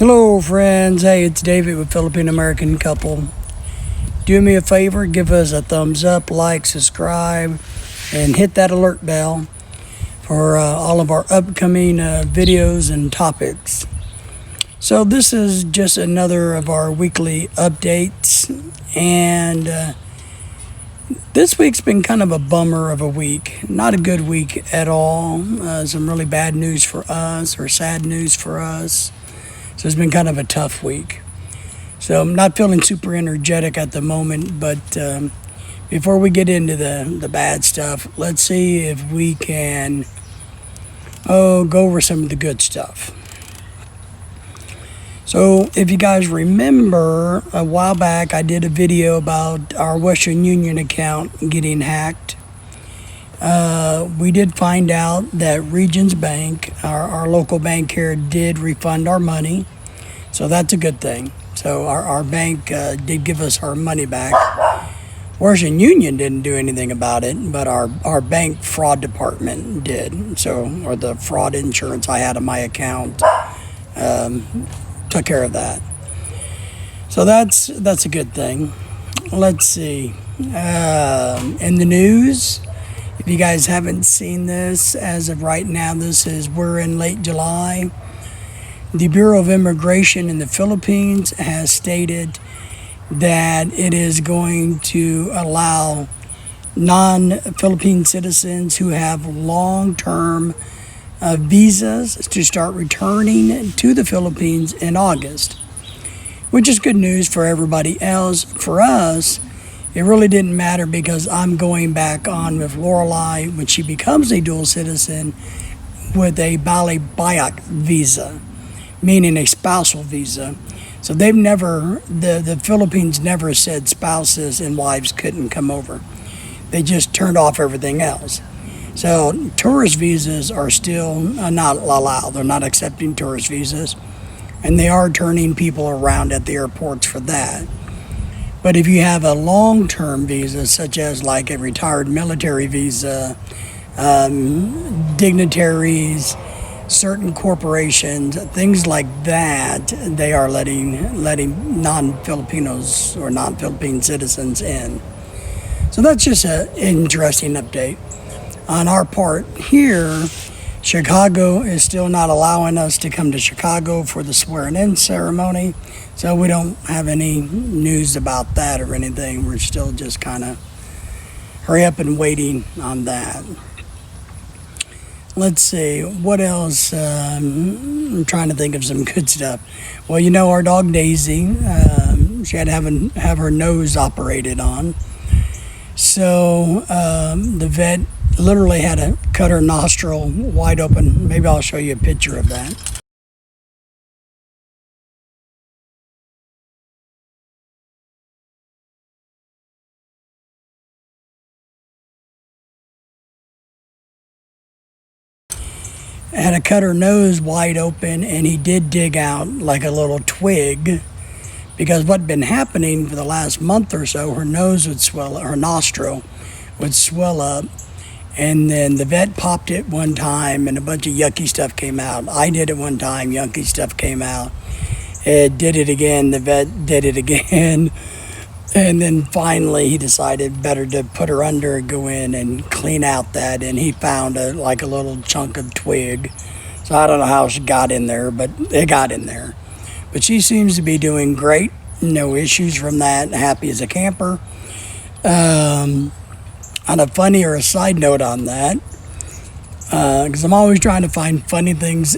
Hello friends, hey, it's David with Philippine American Couple. Do me a favor, give us a thumbs up, like, subscribe, and hit that alert bell for all of our upcoming videos and topics. So this is just another of our weekly updates, and this week's been kind of a bummer of a week. Not a good week at all. Some really bad news for us, or sad news for us. So it's been kind of a tough week. So I'm not feeling super energetic at the moment, but before we get into the bad stuff, let's see if we can go over some of the good stuff. So if you guys remember, a while back I did a video about our Western Union account getting hacked. We did find out that Regions Bank, our local bank here, did refund our money. So that's a good thing. So our bank did give us our money back. Western Union didn't do anything about it, but our bank fraud department did. So, or the fraud insurance I had on my account took care of that. So that's a good thing. Let's see. In the news, if you guys haven't seen this, as of right now, we're in late July. The Bureau of Immigration in the Philippines has stated that it is going to allow non-Philippine citizens who have long-term visas to start returning to the Philippines in August, which is good news for everybody else. For us, it really didn't matter because I'm going back on with Lorelei when she becomes a dual citizen with a Bali Bayak visa, meaning a spousal visa. So the Philippines never said spouses and wives couldn't come over. They just turned off everything else. So tourist visas are still not allowed. They're not accepting tourist visas, and they are turning people around at the airports for that. But if you have a long-term visa, such as like a retired military visa, dignitaries, certain corporations, things like that, they are letting non-Filipinos or non-Philippine citizens in. So that's just an interesting update. On our part here, Chicago is still not allowing us to come to Chicago for the swearing-in ceremony, so we don't have any news about that or anything. We're still just kind of hurry up and waiting on that. Let's see, what else? I'm trying to think of some good stuff. Well, you know, our dog Daisy, she had to have her nose operated on. So the vet literally had to cut her nostril wide open. Maybe I'll show you a picture of that. Had to cut her nose wide open, and he did dig out like a little twig, because what'd been happening for the last month or so, her nose would swell, her nostril would swell up, and then the vet popped it one time and a bunch of yucky stuff came out. I did it one time, yucky stuff came out. It did it again, the vet did it again. And then finally he decided better to put her under, go in and clean out that, and he found a little chunk of twig. So I don't know how she got in there, but it got in there. But she seems to be doing great, no issues from that, happy as a camper. On a funny or a side note on that, because I'm always trying to find funny things,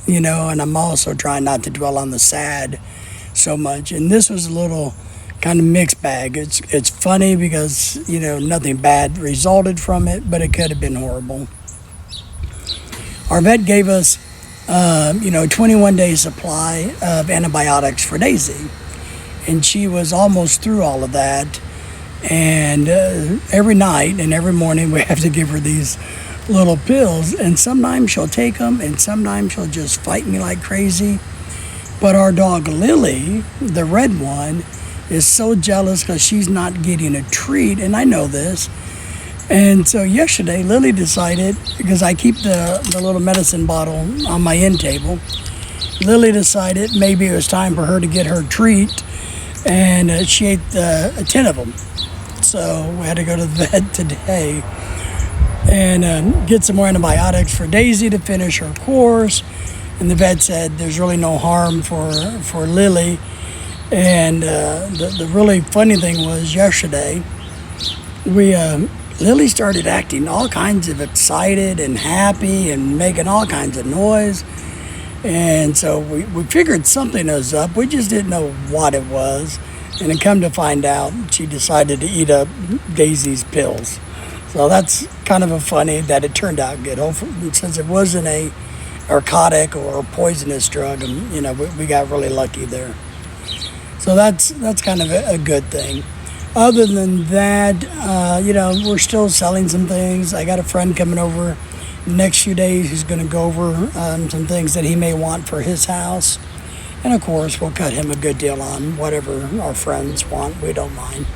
you know, and I'm also trying not to dwell on the sad so much. And this was a little kind of mixed bag. It's funny because, you know, nothing bad resulted from it, but it could have been horrible. Our vet gave us 21-day supply of antibiotics for Daisy, and she was almost through all of that. And every night and every morning we have to give her these little pills, and sometimes she'll take them and sometimes she'll just fight me like crazy. But our dog Lily, the red one, is so jealous because she's not getting a treat, and I know this. And so yesterday, Lily decided, because I keep the little medicine bottle on my end table, Lily decided maybe it was time for her to get her treat, and she ate 10 of them. So we had to go to the vet today and get some more antibiotics for Daisy to finish her course. And the vet said there's really no harm for Lily. And the really funny thing was yesterday, Lily started acting all kinds of excited and happy and making all kinds of noise. And so we figured something was up. We just didn't know what it was. And then come to find out, she decided to eat up Daisy's pills. So that's kind of a funny that it turned out good. Hopefully, since it wasn't a narcotic or a poisonous drug, and we got really lucky there. So that's kind of a good thing. Other than that, we're still selling some things. I got a friend coming over next few days who's going to go over some things that he may want for his house. And of course, we'll cut him a good deal on whatever our friends want. We don't mind.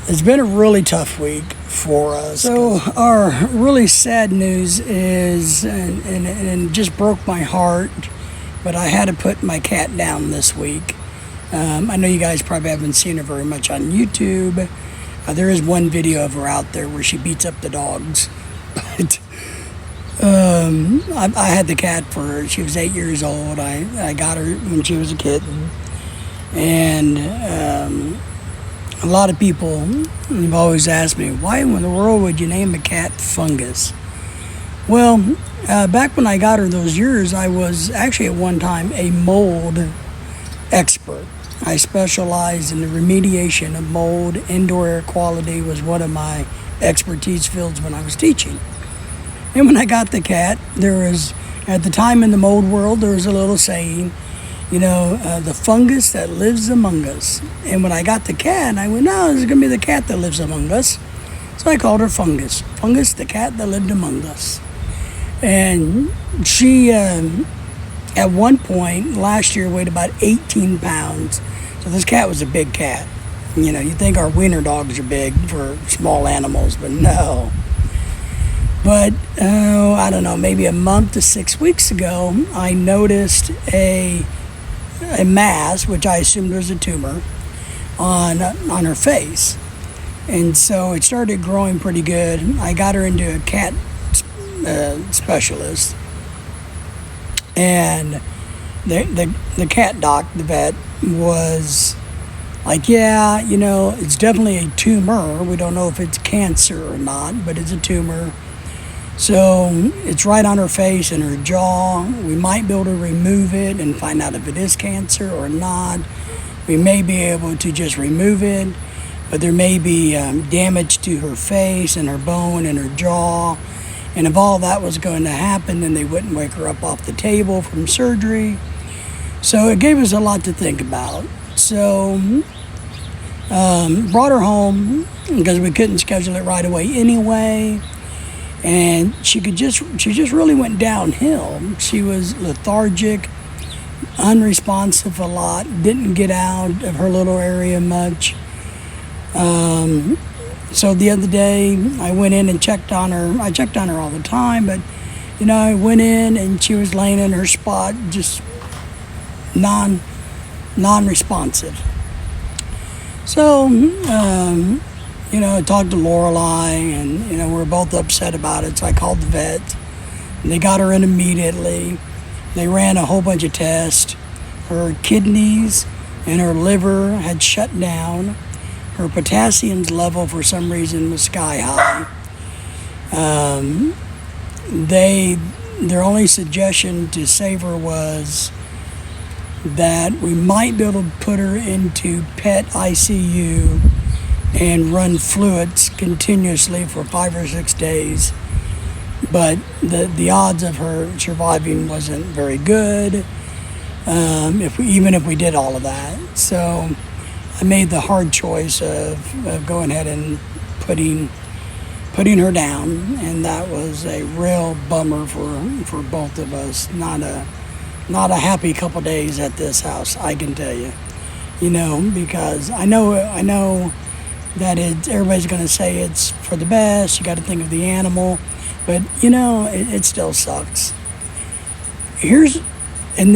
It's been a really tough week for us. So our really sad news is, and it just broke my heart, but I had to put my cat down this week. I know you guys probably haven't seen her very much on YouTube. There is one video of her out there where she beats up the dogs. But I had the cat she was 8 years old. I got her when she was a kitten. And a lot of people have always asked me, why in the world would you name a cat Fungus? Well, back when I got her those years, I was actually at one time a mold expert. I specialized in the remediation of mold. Indoor air quality was one of my expertise fields when I was teaching. And when I got the cat, at the time in the mold world, there was a little saying, the fungus that lives among us. And when I got the cat, I went, no, this is going to be the cat that lives among us. So I called her Fungus. Fungus, the cat that lived among us. And she, at one point last year, weighed about 18 pounds. So this cat was a big cat. You think our wiener dogs are big for small animals, but no. But, I don't know, maybe a month to 6 weeks ago, I noticed a mass, which I assumed was a tumor, on her face. And so it started growing pretty good. I got her into a cat specialist. And the cat doc, the vet, was like, yeah, it's definitely a tumor. We don't know if it's cancer or not, but it's a tumor. So it's right on her face and her jaw. We might be able to remove it and find out if it is cancer or not. We may be able to just remove it, but there may be damage to her face and her bone and her jaw. And if all that was going to happen, then they wouldn't wake her up off the table from surgery. So it gave us a lot to think about. So brought her home because we couldn't schedule it right away anyway. And she just really went downhill. She was lethargic, unresponsive a lot, didn't get out of her little area much. So the other day I went in and checked on her. I checked on her all the time, but I went in and she was laying in her spot, just non-responsive. So I talked to Lorelei, and we were both upset about it. So I called the vet, and they got her in immediately. They ran a whole bunch of tests. Her kidneys and her liver had shut down. Her potassium's level for some reason was sky high. Their only suggestion to save her was that we might be able to put her into PET ICU and run fluids continuously for 5 or 6 days. But the odds of her surviving wasn't very good, even if we did all of that. So I made the hard choice of going ahead and putting her down, and that was a real bummer for both of us. Not a happy couple days at this house, I can tell you. Because I know that everybody's going to say it's for the best. You got to think of the animal, But it still sucks. Here's and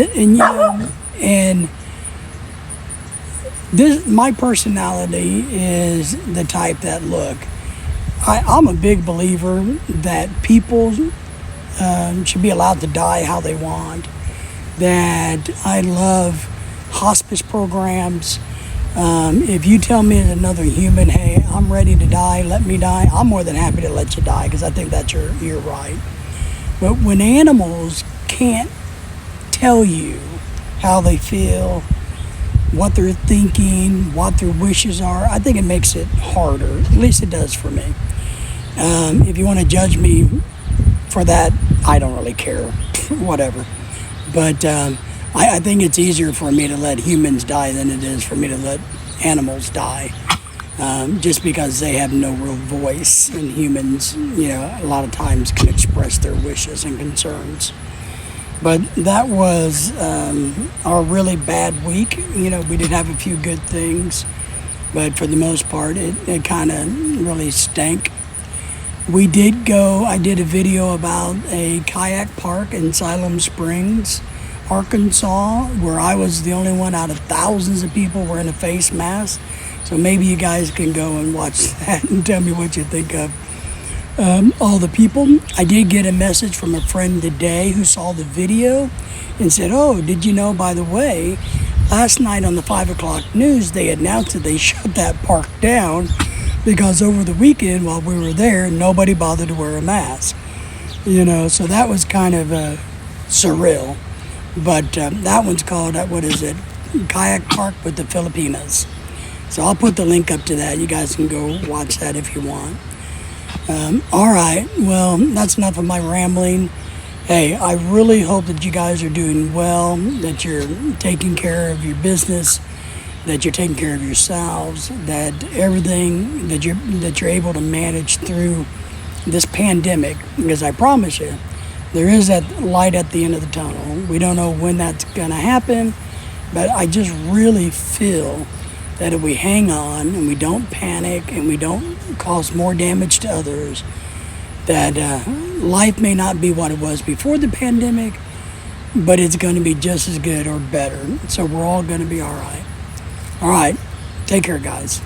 this my personality is the type that look. I'm a big believer that people should be allowed to die how they want. That I love hospice programs. If you tell me as another human, hey, I'm ready to die, let me die, I'm more than happy to let you die because I think that's your right. But when animals can't tell you how they feel, what they're thinking, what their wishes are, I think it makes it harder. At least it does for me. If you want to judge me for that, I don't really care. Whatever. But I think it's easier for me to let humans die than it is for me to let animals die. Just because they have no real voice, and humans, a lot of times can express their wishes and concerns. But that was our really bad week. We did have a few good things, but for the most part, it kind of really stank. I did a video about a kayak park in Siloam Springs, Arkansas, where I was the only one out of thousands of people wearing a face mask. So maybe you guys can go and watch that and tell me what you think of all the people. I did get a message from a friend today who saw the video and said, oh, did you know, by the way, last night on the 5 o'clock news, they announced that they shut that park down because over the weekend while we were there, nobody bothered to wear a mask. So that was kind of surreal. But that one's called, Kayak Park with the Filipinas. So I'll put the link up to that. You guys can go watch that if you want. All right, well, that's enough of my rambling. Hey, I really hope that you guys are doing well, that you're taking care of your business, that you're taking care of yourselves, that everything that you're able to manage through this pandemic, because I promise you, there is that light at the end of the tunnel. We don't know when that's going to happen, but I just really feel that if we hang on and we don't panic and we don't cause more damage to others, that life may not be what it was before the pandemic, but it's going to be just as good or better. So we're all going to be all right. All right. Take care, guys.